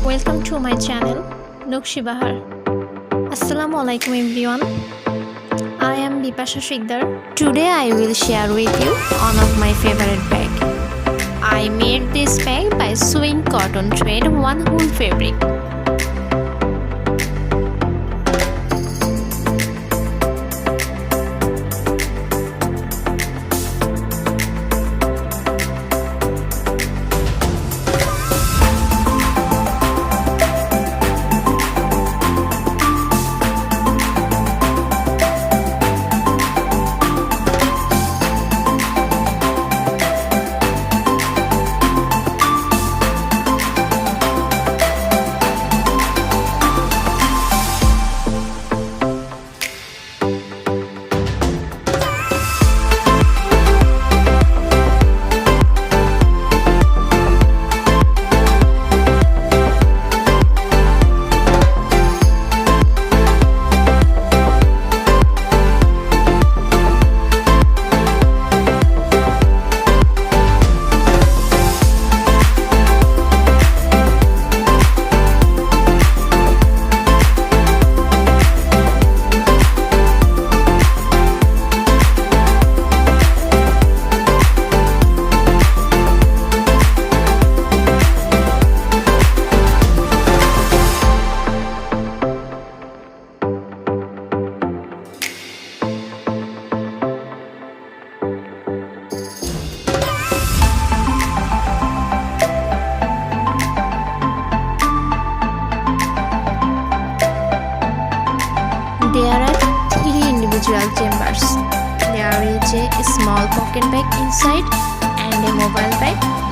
Welcome to my channel Nakshi Bahar. Assalamu alaikum everyone. I am Bipasha Shikdar. Today I will share with you one of my favorite bag. I made this bag by sewing cotton thread one wool fabric. There are 3 individual chambers. There is a small pocket bag inside and a mobile bag